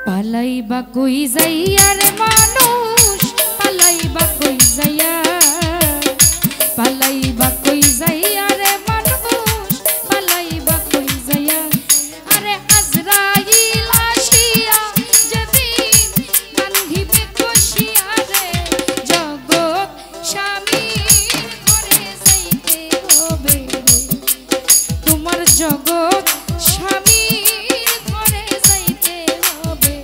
পালাইবা কই যাইয়া রে মানুষ, পালাইবা কই যাইয়া, পালাইবা কই যাইয়া রে মানুষ, পালাইবা কই যাইয়া। আরে আজরাইল আসিয়া যেদিন বান্ধিবে কষিয়া রে, জগৎ স্বামীর ঘরে যাইতে হবে রে, তোমার জগৎ স্বামীর ঘরে যাইতে হবে।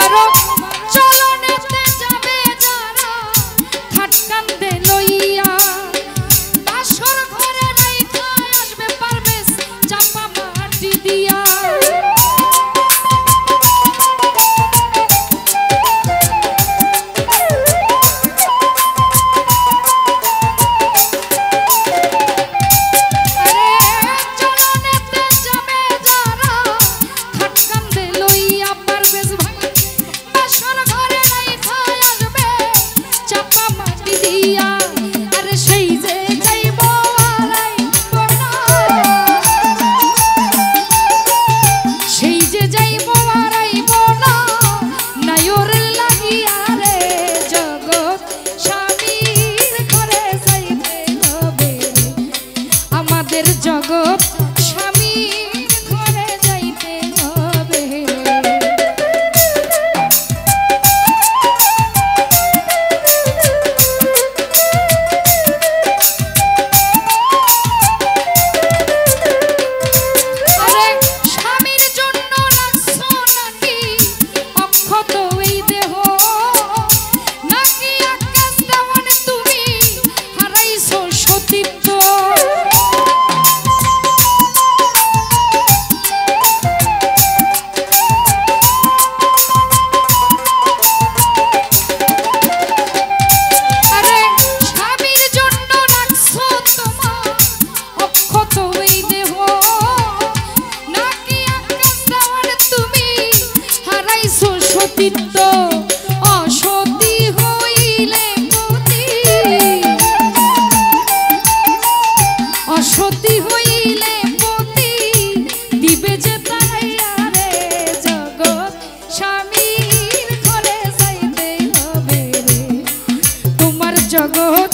বারো চলনেতে যাবে যারা খাট কান্দে লইয়া বাসর ঘরে রাইখা আসবে পারবেশ চাপা মাটি দিয়া জগৎ স্বামীর ঘরে যাইতে হবে আরে স্বামীর জন্য রাখছো নাকি অক্ষত এই দেহ নাকি আকাশ দেওয়ান তুমি হারাইছো সতীত্ব সতীত্ব অসতী হইলে পতি অসতী হইলে পতি দিবে যে তারাইয়া রে জগৎ স্বামীর ঘরে যাইতে হবে রে তোমার জগৎ